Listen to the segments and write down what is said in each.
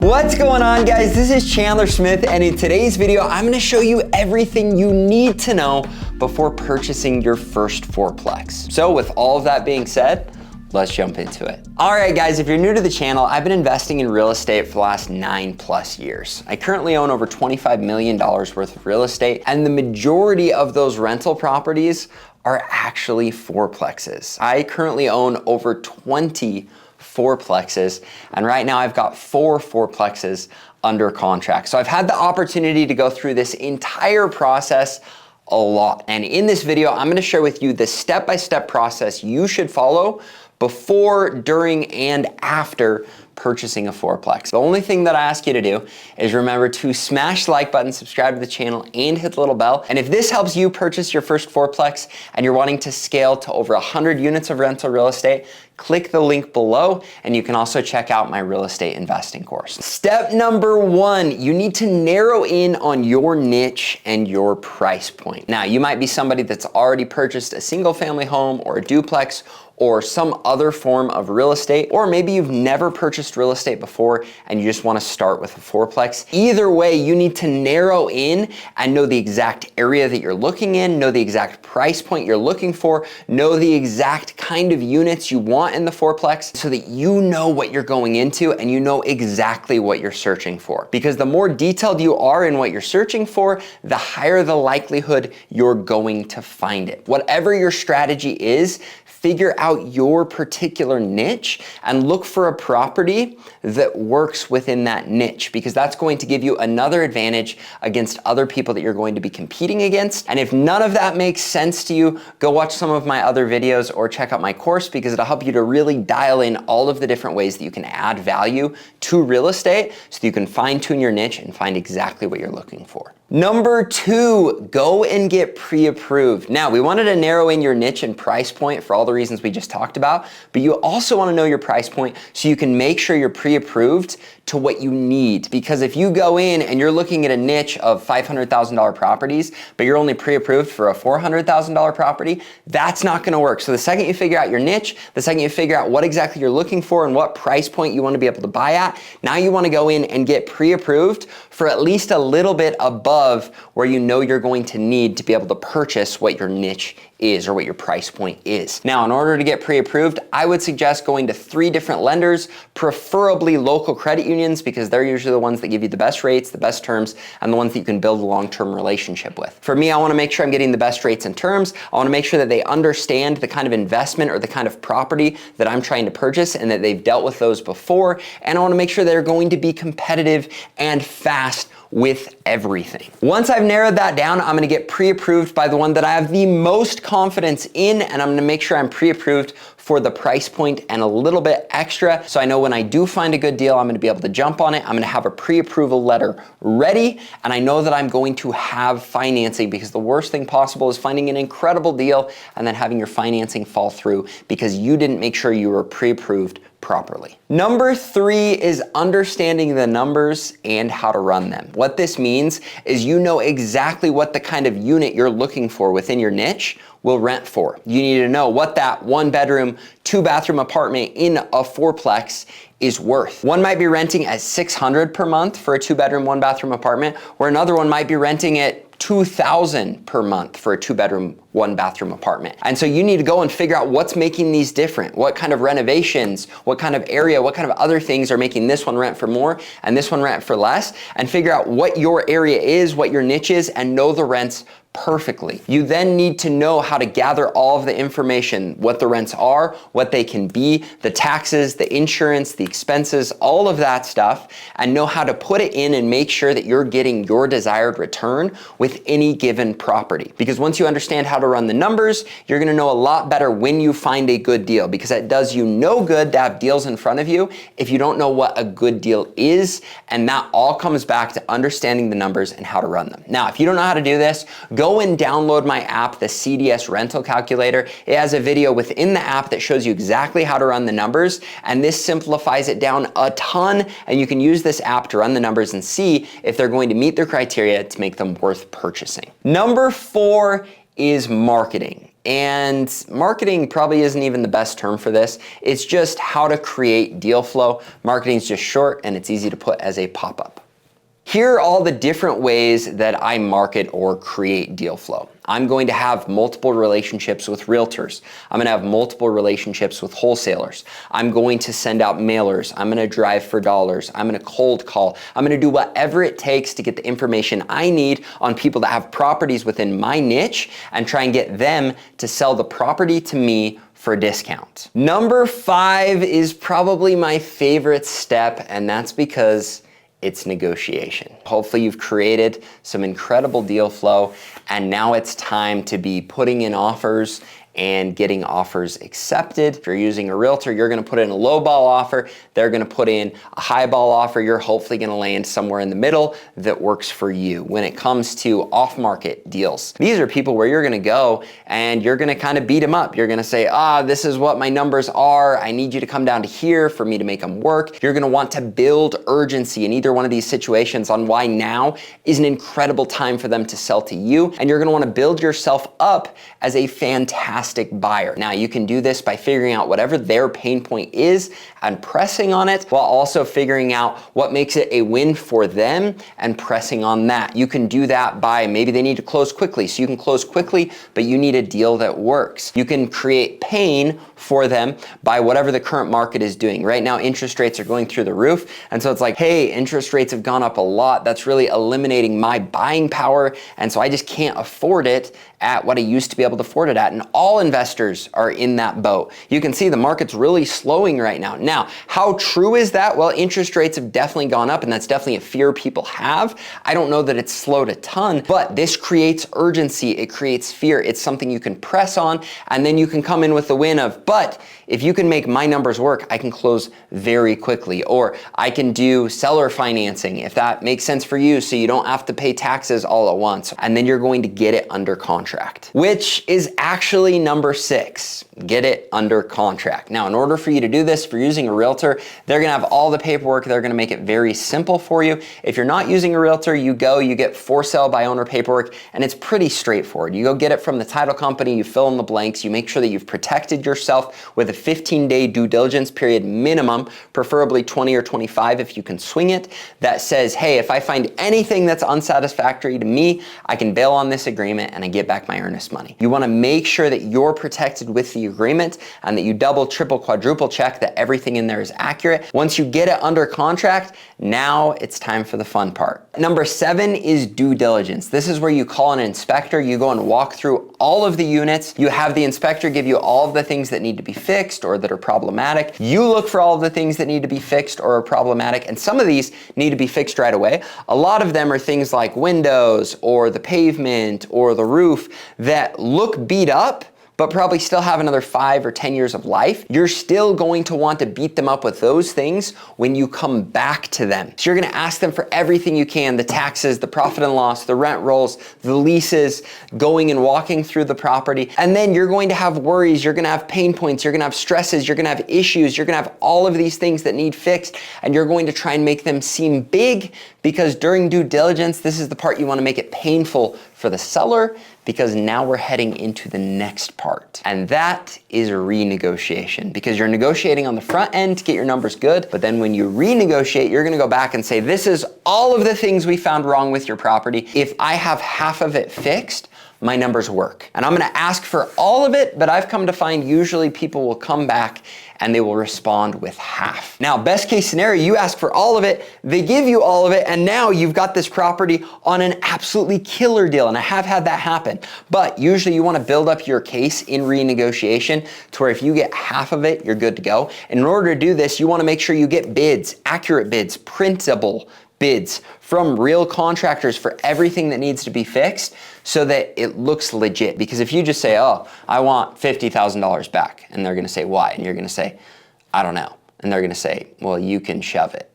What's going on, guys? This is Chandler Smith, and in today's video, I'm gonna show you everything you need to know before purchasing your first fourplex. So with all of that being said, let's jump into it. All right, guys, if you're new to the channel, I've been investing in real estate for the last 9+ years. I currently own over $25 million worth of real estate, and the majority of those rental properties are actually fourplexes. I currently own over 20 fourplexes, and right now I've got 4 fourplexes under contract. So I've had the opportunity to go through this entire process a lot. And in this video, I'm gonna share with you the step-by-step process you should follow before, during, and after purchasing a fourplex. The only thing that I ask you to do is remember to smash the like button, subscribe to the channel, and hit the little bell. And if this helps you purchase your first fourplex and you're wanting to scale to over 100 units of rental real estate, click the link below, and you can also check out my real estate investing course. Step number 1, you need to narrow in on your niche and your price point. Now, you might be somebody that's already purchased a single family home or a duplex or some other form of real estate, or maybe you've never purchased real estate before and you just wanna start with a fourplex. Either way, you need to narrow in and know the exact area that you're looking in, know the exact price point you're looking for, know the exact kind of units you want in the fourplex so that you know what you're going into and you know exactly what you're searching for. Because the more detailed you are in what you're searching for, the higher the likelihood you're going to find it. Whatever your strategy is, figure out your particular niche and look for a property that works within that niche, because that's going to give you another advantage against other people that you're going to be competing against. And if none of that makes sense to you, go watch some of my other videos or check out my course, because it'll help you to really dial in all of the different ways that you can add value to real estate so that you can fine-tune your niche and find exactly what you're looking for. Number 2, go and get pre-approved. Now, we wanted to narrow in your niche and price point for all the reasons we just talked about, but you also want to know your price point so you can make sure you're pre-approved to what you need. Because if you go in and you're looking at a niche of $500,000 properties, but you're only pre-approved for a $400,000 property, that's not going to work. So the second you figure out your niche, the second you figure out what exactly you're looking for and what price point you want to be able to buy at, now you want to go in and get pre-approved for at least a little bit above where you know you're going to need to be able to purchase what your niche is or what your price point is. Now, in order to get pre-approved, I would suggest going to 3 different lenders, preferably local credit unions, because they're usually the ones that give you the best rates, the best terms, and the ones that you can build a long-term relationship with. For me, I wanna make sure I'm getting the best rates and terms. I wanna make sure that they understand the kind of investment or the kind of property that I'm trying to purchase and that they've dealt with those before. And I wanna make sure they're going to be competitive and fast with everything. Once I've narrowed that down, I'm gonna get pre-approved by the one that I have the most confidence in, and I'm gonna make sure I'm pre-approved for the price point and a little bit extra. So I know when I do find a good deal, I'm gonna be able to jump on it. I'm gonna have a pre-approval letter ready, and I know that I'm going to have financing, because the worst thing possible is finding an incredible deal and then having your financing fall through because you didn't make sure you were pre-approved properly. Number 3 is understanding the numbers and how to run them. What this means is you know exactly what the kind of unit you're looking for within your niche will rent for. You need to know what that 1-bedroom, 2-bathroom apartment in a fourplex is worth. One might be renting at $600 per month for a 2-bedroom, 1-bathroom apartment, where another one might be renting at $2,000 per month for a 2-bedroom, 1-bathroom apartment. And so you need to go and figure out what's making these different. What kind of renovations, what kind of area, what kind of other things are making this one rent for more and this one rent for less, and figure out what your area is, what your niche is, and know the rents perfectly. You then need to know how to gather all of the information, what the rents are, what they can be, the taxes, the insurance, the expenses, all of that stuff, and know how to put it in and make sure that you're getting your desired return with any given property. Because once you understand how to run the numbers, you're gonna know a lot better when you find a good deal, because it does you no good to have deals in front of you if you don't know what a good deal is, and that all comes back to understanding the numbers and how to run them. Now, if you don't know how to do this, go and download my app, the CDS Rental Calculator. It has a video within the app that shows you exactly how to run the numbers, and this simplifies it down a ton, and you can use this app to run the numbers and see if they're going to meet their criteria to make them worth purchasing. Number 4 is marketing. And marketing probably isn't even the best term for this. It's just how to create deal flow. Marketing is just short and it's easy to put as a pop-up. Here are all the different ways that I market or create deal flow. I'm going to have multiple relationships with realtors. I'm going to have multiple relationships with wholesalers. I'm going to send out mailers. I'm going to drive for dollars. I'm going to cold call. I'm going to do whatever it takes to get the information I need on people that have properties within my niche and try and get them to sell the property to me for a discount. Number 5 is probably my favorite step, and that's because it's negotiation. Hopefully you've created some incredible deal flow and now it's time to be putting in offers and getting offers accepted. If you're using a realtor, you're gonna put in a low ball offer, they're gonna put in a high ball offer, you're hopefully gonna land somewhere in the middle that works for you. When it comes to off-market deals, these are people where you're gonna go and you're gonna kind of beat them up. You're gonna say, this is what my numbers are. I need you to come down to here for me to make them work. You're gonna want to build urgency in either one of these situations on why now is an incredible time for them to sell to you. And you're gonna wanna build yourself up as a fantastic buyer. Now you can do this by figuring out whatever their pain point is and pressing on it, while also figuring out what makes it a win for them and pressing on that. You can do that by maybe they need to close quickly, so you can close quickly, but you need a deal that works. You can create pain for them by whatever the current market is doing. Right now, interest rates are going through the roof. And so it's like, hey, interest rates have gone up a lot. That's really eliminating my buying power. And so I just can't afford it at what I used to be able to afford it at. And all investors are in that boat. You can see the market's really slowing right now. Now, how true is that? Well, interest rates have definitely gone up and that's definitely a fear people have. I don't know that it's slowed a ton, but this creates urgency. It creates fear. It's something you can press on and then you can come in with the win of, but if you can make my numbers work, I can close very quickly, or I can do seller financing if that makes sense for you so you don't have to pay taxes all at once. And then you're going to get it under contract, which is actually number 6, get it under contract. Now, in order for you to do this, if you're using a realtor, they're gonna have all the paperwork. They're gonna make it very simple for you. If you're not using a realtor, you get for sale by owner paperwork, and it's pretty straightforward. You go get it from the title company, you fill in the blanks, you make sure that you've protected yourself with a 15-day due diligence period minimum, preferably 20 or 25 if you can swing it, that says, hey, if I find anything that's unsatisfactory to me, I can bail on this agreement and I get back my earnest money. You wanna make sure that you're protected with the agreement and that you double, triple, quadruple check that everything in there is accurate. Once you get it under contract, now it's time for the fun part. Number 7 is due diligence. This is where you call an inspector, you go and walk through all of the units, you have the inspector give you all of the things that need to be fixed or that are problematic. You look for all of the things that need to be fixed or are problematic, and some of these need to be fixed right away. A lot of them are things like windows or the pavement or the roof that look beat up, but probably still have another 5 or 10 years of life. You're still going to want to beat them up with those things when you come back to them. So you're gonna ask them for everything you can, the taxes, the profit and loss, the rent rolls, the leases, going and walking through the property. And then you're going to have worries, you're gonna have pain points, you're gonna have stresses, you're gonna have issues, you're gonna have all of these things that need fixed, and you're going to try and make them seem big, because during due diligence, this is the part you wanna make it painful for the seller, because now we're heading into the next part. And that is renegotiation, because you're negotiating on the front end to get your numbers good, but then when you renegotiate, you're gonna go back and say, this is all of the things we found wrong with your property. If I have half of it fixed, my numbers work. And I'm gonna ask for all of it, but I've come to find usually people will come back and they will respond with half. Now, best case scenario, you ask for all of it, they give you all of it, and now you've got this property on an absolutely killer deal, and I have had that happen. But usually you wanna build up your case in renegotiation to where if you get half of it, you're good to go. And in order to do this, you wanna make sure you get bids, accurate bids, printable bids from real contractors for everything that needs to be fixed so that it looks legit. Because if you just say, oh, I want $50,000 back, and they're gonna say, why? And you're gonna say, I don't know. And they're gonna say, well, you can shove it.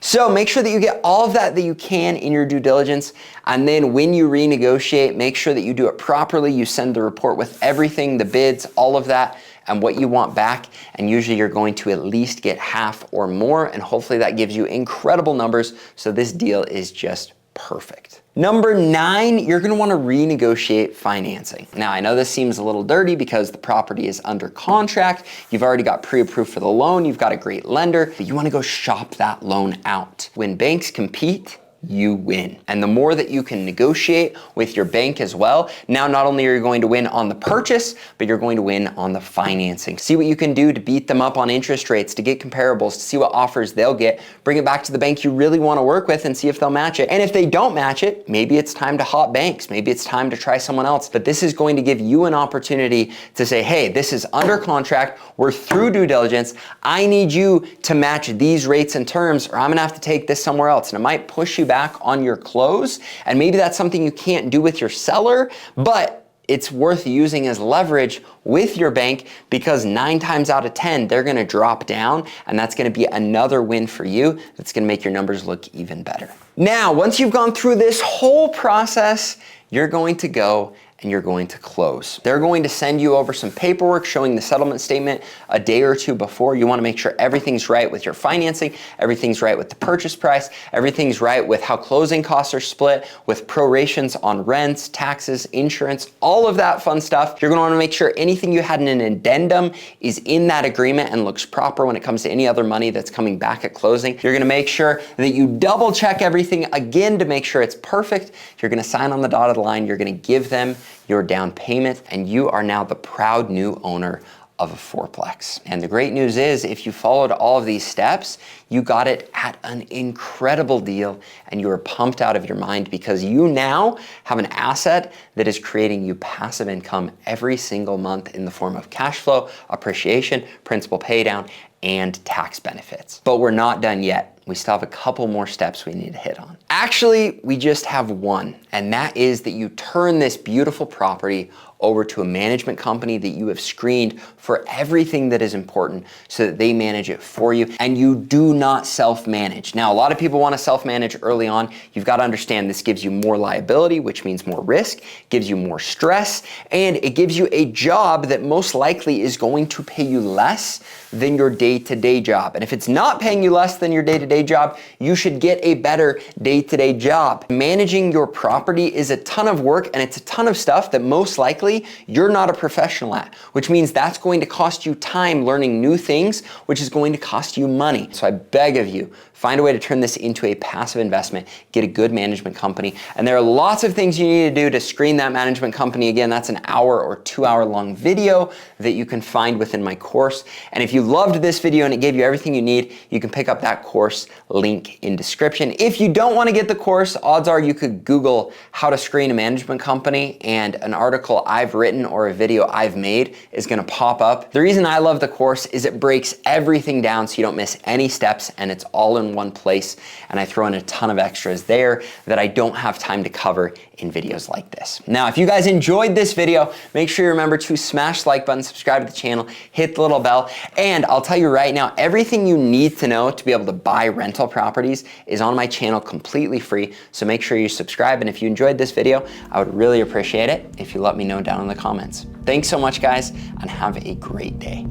So make sure that you get all of that you can in your due diligence, and then when you renegotiate, make sure that you do it properly. You send the report with everything, the bids, all of that, and what you want back, and usually you're going to at least get half or more, and hopefully that gives you incredible numbers, so this deal is just perfect. Number 9, you're gonna wanna renegotiate financing. Now, I know this seems a little dirty because the property is under contract, you've already got pre-approved for the loan, you've got a great lender, but you wanna go shop that loan out. When banks compete, you win. And the more that you can negotiate with your bank as well, now not only are you going to win on the purchase, but you're going to win on the financing. See what you can do to beat them up on interest rates, to get comparables, to see what offers they'll get, bring it back to the bank you really want to work with and see if they'll match it. And if they don't match it, maybe it's time to hop banks, maybe it's time to try someone else. But this is going to give you an opportunity to say, hey, this is under contract, we're through due diligence, I need you to match these rates and terms, or I'm gonna have to take this somewhere else. And it might push you back on your close, and maybe that's something you can't do with your seller, but it's worth using as leverage with your bank because 9 times out of 10, they're gonna drop down, and that's gonna be another win for you that's gonna make your numbers look even better. Now, once you've gone through this whole process, you're going to go and you're going to close. They're going to send you over some paperwork showing the settlement statement a day or two before. You wanna make sure everything's right with your financing, everything's right with the purchase price, everything's right with how closing costs are split, with prorations on rents, taxes, insurance, all of that fun stuff. You're gonna wanna make sure anything you had in an addendum is in that agreement and looks proper when it comes to any other money that's coming back at closing. You're gonna make sure that you double check everything again to make sure it's perfect. You're gonna sign on the dotted line, you're gonna give them your down payment, and you are now the proud new owner of a fourplex. And the great news is, if you followed all of these steps, you got it at an incredible deal, and you are pumped out of your mind because you now have an asset that is creating you passive income every single month in the form of cash flow, appreciation, principal pay down, and tax benefits. But we're not done yet. We still have a couple more steps we need to hit on. Actually, we just have one, and that is that you turn this beautiful property over to a management company that you have screened for everything that is important so that they manage it for you, and you do not self-manage. Now, a lot of people want to self-manage early on. You've got to understand this gives you more liability, which means more risk, gives you more stress, and it gives you a job that most likely is going to pay you less than your day-to-day job. And if it's not paying you less than your day-to-day job, you should get a better day-to-day job. Managing your property is a ton of work, and it's a ton of stuff that most likely you're not a professional at, which means that's going to cost you time learning new things, which is going to cost you money. So I beg of you, find a way to turn this into a passive investment, get a good management company. And there are lots of things you need to do to screen that management company. Again, that's an hour or 2 hour long video that you can find within my course. And if you loved this video and it gave you everything you need, you can pick up that course link in description. If you don't want to get the course, odds are you could Google how to screen a management company, and an article I've written or a video I've made is going to pop up. The reason I love the course is it breaks everything down so you don't miss any steps, and it's all in one place, and I throw in a ton of extras there that I don't have time to cover in videos like this. Now, if you guys enjoyed this video, make sure you remember to smash the like button, subscribe to the channel, hit the little bell, and I'll tell you right now, everything you need to know to be able to buy rental properties is on my channel completely free, so make sure you subscribe, and if you enjoyed this video, I would really appreciate it if you let me know down in the comments. Thanks so much, guys, and have a great day.